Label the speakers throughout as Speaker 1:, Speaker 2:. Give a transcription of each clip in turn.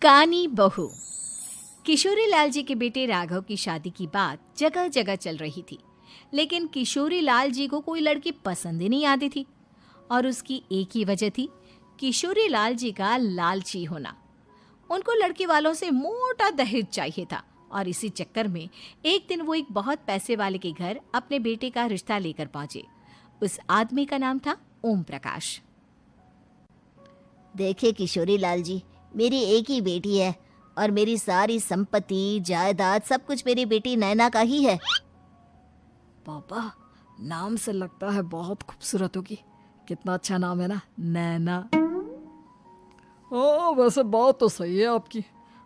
Speaker 1: कानी बहू। किशोरी लाल जी के बेटे राघव की शादी की बात जगह जगह चल रही थी, लेकिन किशोरी लाल जी को कोई लड़की पसंद ही नहीं आती थी। और उसकी एक ही वजह थी, किशोरी लाल जी का लालची होना। उनको लड़की वालों से मोटा दहेज चाहिए था और इसी चक्कर में एक दिन वो एक बहुत पैसे वाले के घर अपने बेटे का रिश्ता लेकर पहुंचे। उस आदमी का नाम था ओम प्रकाश।
Speaker 2: देखिए किशोरी लाल जी, मेरी एक ही बेटी है और मेरी सारी संपत्ति जायदाद सब कुछ मेरी बेटी नैना का ही है।
Speaker 3: पापा, नाम से लगता है बहुत खूबसूरत होगी। कितना अच्छा नाम है ना, नैना। ओ, वैसे बात तो सही है आपकी।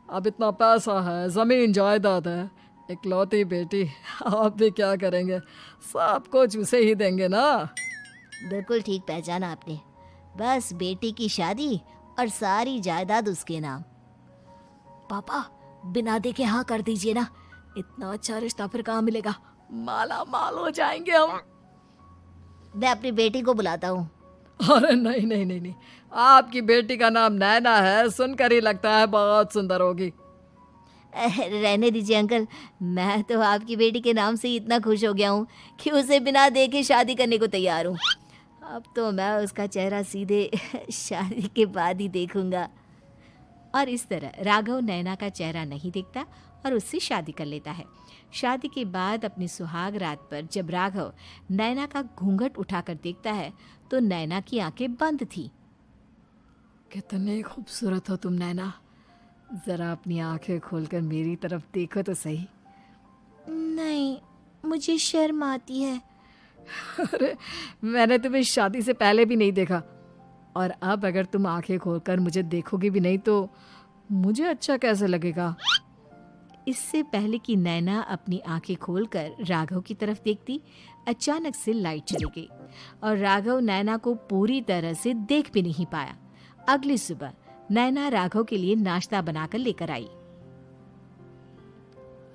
Speaker 3: अब इतना पैसा है, जमीन जायदाद है, इकलौती बेटी, आप भी क्या करेंगे? सब कुछ उसे ही देंगे ना।
Speaker 2: बिल्कुल ठीक पहचाना आपने। बस बेटी की शादी और सारी जायदाद उसके नाम।
Speaker 3: पापा, बिना देखे हाँ कर दीजिए ना। इतना अच्छा रिश्ता फिर कहाँ मिलेगा? माला माल हो जाएंगे हम।
Speaker 2: मैं अपनी बेटी को बुलाता हूँ।
Speaker 3: अरे नहीं नहीं नहीं नहीं, आपकी बेटी का नाम नैना है, सुनकर ही लगता है बहुत सुंदर होगी।
Speaker 2: रहने दीजिए अंकल, मैं तो आपकी बेटी के नाम से ही इतना खुश हो गया हूँ कि उसे बिना देखे शादी करने को तैयार हूँ। अब तो मैं उसका चेहरा सीधे शादी के बाद ही देखूंगा।
Speaker 1: और इस तरह राघव नैना का चेहरा नहीं देखता और उससे शादी कर लेता है। शादी के बाद अपनी सुहाग रात पर जब राघव नैना का घूंघट उठाकर देखता है तो नैना की आंखें बंद थी।
Speaker 3: कितनी खूबसूरत हो तुम नैना, जरा अपनी आंखें खोलकर मेरी तरफ देखो तो सही।
Speaker 2: नहीं, मुझे शर्म आती है।
Speaker 3: अरे, मैंने तुम्हें शादी से पहले भी नहीं देखा, और अब अगर तुम आंखें खोलकर मुझे देखोगी भी नहीं तो मुझे अच्छा कैसे लगेगा?
Speaker 1: इससे पहले कि नैना अपनी आंखें खोलकर राघव की तरफ देखती, अचानक से लाइट चली गई और राघव नैना को पूरी तरह से देख भी नहीं पाया। अगली सुबह नैना राघव के लिए नाश्ता बनाकर लेकर आई।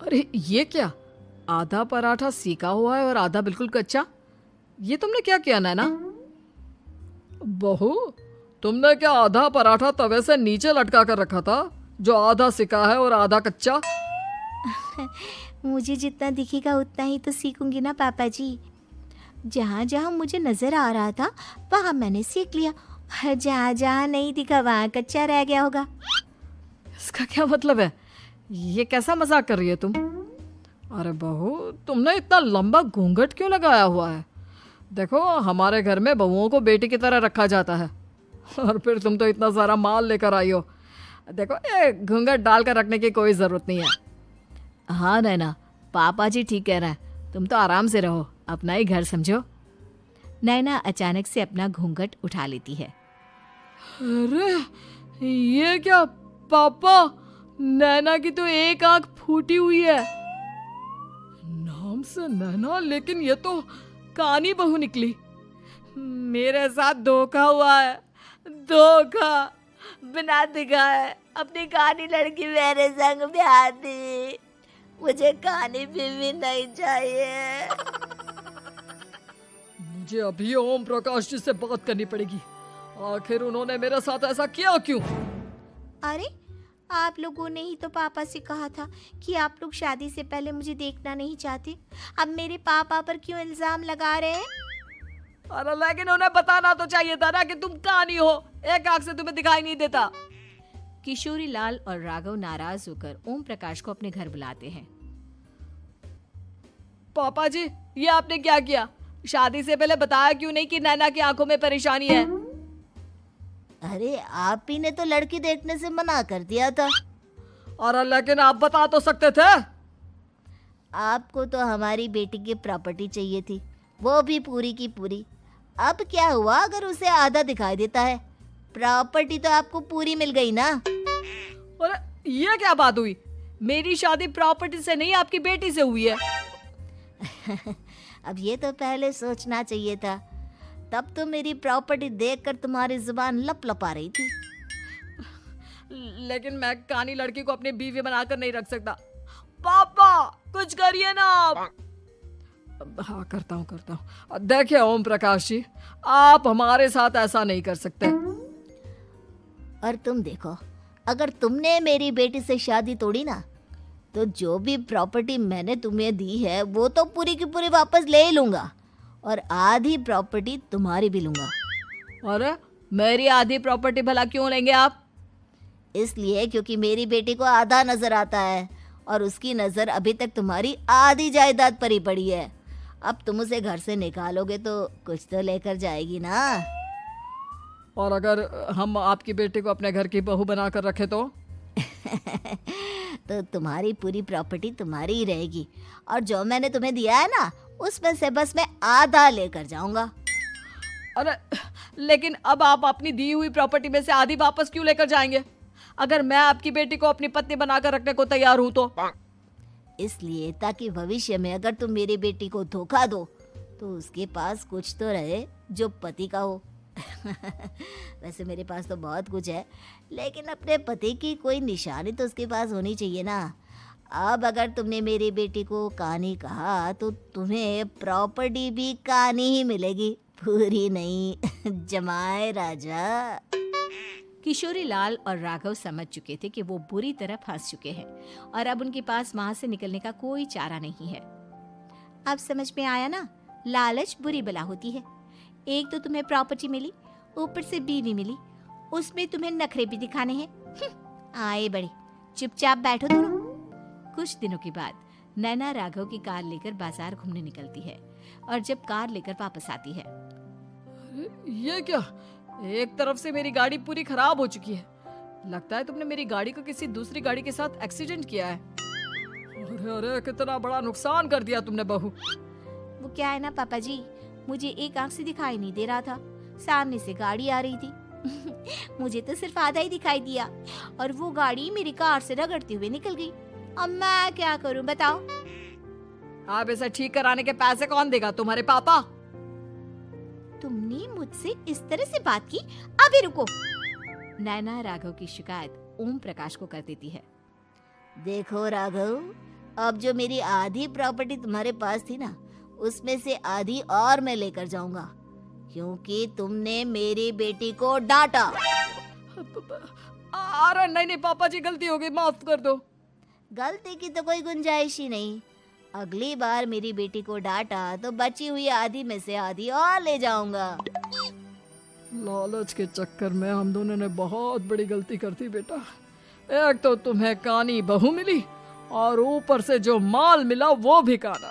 Speaker 3: अरे ये क्या, आधा पराठा सीका हुआ है और आधा बिल्कुल कच्चा। ये तुमने क्या किया नैना? बहू, तुमने क्या आधा पराठा तवे से नीचे लटका कर रखा था, जो आधा सिका है और आधा कच्चा?
Speaker 2: मुझे जितना दिखेगा उतना ही तो सीखूंगी ना पापा जी। जहाँ जहाँ मुझे नजर आ रहा था वहाँ मैंने सीख लिया, जहाँ जहाँ नहीं दिखा वहाँ कच्चा रह गया होगा।
Speaker 3: इसका क्या मतलब है? ये कैसा मजाक कर रही है तुम? अरे बहू, तुमने इतना लंबा घूंघट क्यों लगाया हुआ है? देखो, हमारे घर में बहुओं को बेटी की तरह रखा जाता है, और फिर तुम तो इतना सारा माल लेकर आई हो। देखो, ये घूंघट डालकर रखने की कोई ज़रूरत नहीं है। हाँ नैना, पापा जी ठीक कह रहे हैं, तुम तो आराम से रहो, अपना ही घर समझो।
Speaker 1: नैना अचानक से अपना घूंघट उठा लेती है।
Speaker 3: अरे ये क्या पापा, नैना की तो एक आंख फूटी हुई है। नाम से नैना, लेकिन ये तो कानी बहू निकली। मेरे साथ धोखा हुआ है, धोखा।
Speaker 2: बिना दिखाए अपनी कानी लड़की मेरे संग ब्याह दी। मुझे कानी बीवी नहीं चाहिए।
Speaker 3: मुझे अभी ओम प्रकाश जी से बात करनी पड़ेगी। आखिर उन्होंने मेरे साथ ऐसा किया क्यों?
Speaker 2: अरे, आप लोगों ने ही तो पापा से कहा था कि आप लोग शादी से पहले मुझे देखना नहीं चाहते। अब मेरे पापा पर क्यों इल्जाम लगा रहे हैं?
Speaker 3: अरे लेकिन उन्हें बताना तो चाहिए था ना कि तुम कानी हो, एक आंख से तुम्हें दिखाई नहीं देता।
Speaker 1: किशोरी लाल और राघव नाराज होकर ओम प्रकाश को अपने घर बुलाते हैं।
Speaker 3: पापा जी, ये आपने क्या किया? शादी से पहले बताया क्यों नहीं कि नैना की आंखों में परेशानी है?
Speaker 2: अरे, आप ही ने तो लड़की देखने से मना कर दिया था।
Speaker 3: और लेकिन आप बता तो सकते थे।
Speaker 2: आपको तो हमारी बेटी की प्रॉपर्टी चाहिए थी, वो भी पूरी की पूरी। अब क्या हुआ अगर उसे आधा दिखाई देता है? प्रॉपर्टी तो आपको पूरी मिल गई ना।
Speaker 3: अरे ये क्या बात हुई? मेरी शादी प्रॉपर्टी से नहीं, आपकी बेटी से हुई है।
Speaker 2: अब ये तो पहले सोचना चाहिए था, तब तो मेरी प्रॉपर्टी देखकर तुम्हारी जुबान लप लपा रही थी।
Speaker 3: लेकिन मैं कानी लड़की को अपनी बीवी बनाकर नहीं रख सकता। पापा, कुछ करिए ना आप। हाँ, करता हूँ। देखिए ओम प्रकाश जी, आप हमारे साथ ऐसा नहीं कर सकते।
Speaker 2: और तुम देखो, अगर तुमने मेरी बेटी से शादी तोड़ी ना, तो जो भी प्रॉपर्टी मैंने तुम्हें दी है वो तो पूरी की पूरी वापस ले ही लूँगा, और आधी प्रॉपर्टी तुम्हारी भी लूँगा।
Speaker 3: अरे मेरी आधी प्रॉपर्टी भला क्यों लेंगे आप?
Speaker 2: इसलिए क्योंकि मेरी बेटी को आधा नजर आता है और उसकी नज़र अभी तक तुम्हारी आधी जायदाद पर ही पड़ी है। अब तुम उसे घर से निकालोगे तो कुछ तो लेकर जाएगी ना।
Speaker 3: और अगर हम आपकी बेटी को अपने घर की बहू बना कर रखे तो?
Speaker 2: तो तुम्हारी पूरी प्रॉपर्टी तुम्हारी ही रहेगी, और जो मैंने तुम्हें दिया है ना, उसमें से बस मैं आधा लेकर जाऊंगा।
Speaker 3: अरे लेकिन अब आप अपनी दी हुई प्रॉपर्टी में से आधी वापस क्यों लेकर जाएंगे? अगर मैं आपकी बेटी को अपनी पत्नी बनाकर रखने को तैयार हूं तो?
Speaker 2: इसलिए ताकि भविष्य में अगर तुम मेरी बेटी को धोखा दो तो उसके पास कुछ तो रहे जो पति का हो। वैसे मेरे पास तो बहुत कुछ है, लेकिन अपने पति की कोई निशानी तो उसके पास होनी चाहिए ना। अब अगर तुमने मेरी बेटी को कानी कहा तो तुम्हें प्रॉपर्टी भी कानी ही मिलेगी, पूरी नहीं। जमाए राजा।
Speaker 1: किशोरी लाल और राघव समझ चुके थे कि वो बुरी तरह फंस चुके हैं और अब उनके पास वहां से निकलने का कोई चारा नहीं है। अब समझ में आया ना, लालच बुरी बला होती है। एक तो तुम्हें प्रॉपर्टी मिली, ऊपर से बीवी मिली, उसमें तुम्हें नखरे भी दिखाने हैं। आए बड़े, चुपचाप बैठो दोनों। कुछ दिनों के बाद नैना राघव की कार लेकर बाजार घूमने निकलती है और जब कार लेकर वापस आती है,
Speaker 3: ये क्या? एक तरफ से मेरी गाड़ी पूरी खराब हो चुकी है। लगता है तुमने मेरी गाड़ी को किसी दूसरी गाड़ी के साथ एक्सीडेंट किया है। अरे अरे कितना बड़ा नुकसान कर दिया तुमने बहू।
Speaker 1: वो क्या है ना पापा जी, मुझे एक आंख से दिखाई नहीं दे रहा था, सामने से गाड़ी आ रही थी। मुझे तो सिर्फ आधा ही दिखाई दिया और वो गाड़ी मेरी कार से रगड़ते हुए निकल गई। अब मैं क्या करूं बताओ?
Speaker 3: आप इसे ठीक कराने के पैसे कौन देगा? तुम्हारे पापा?
Speaker 1: तुमने मुझसे इस तरह से बात की? अभी रुको। नैना राघव की शिकायत ओम प्रकाश को कर देती है।
Speaker 2: देखो राघव, अब जो मेरी आधी प्रॉपर्टी तुम्हारे पास थी ना, उसमें से आधी और मैं लेकर जाऊंगा, क्योंकि तुमने मेरी बेटी को डांटा।
Speaker 3: अरे नहीं नहीं पापा जी, गलती हो गई, माफ कर दो।
Speaker 2: गलती की तो कोई गुंजाइश ही नहीं। अगली बार मेरी बेटी को डांटा तो बची हुई आधी में से आधी और ले जाऊंगा।
Speaker 3: लालच के चक्कर में हम दोनों ने बहुत बड़ी गलती कर दी बेटा। एक तो तुम्हें कानी बहू मिली और ऊपर से जो माल मिला वो भी काना।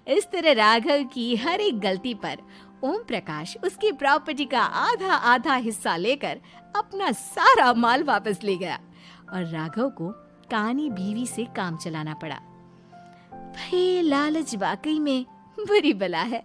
Speaker 1: इस तरह राघव की हर एक गलती पर ओम प्रकाश उसकी प्रॉपर्टी का आधा आधा हिस्सा लेकर अपना सारा माल वापस ले गया और राघव को कानी बीवी से काम चलाना पड़ा। भाई लालच वाकई में बुरी बला है।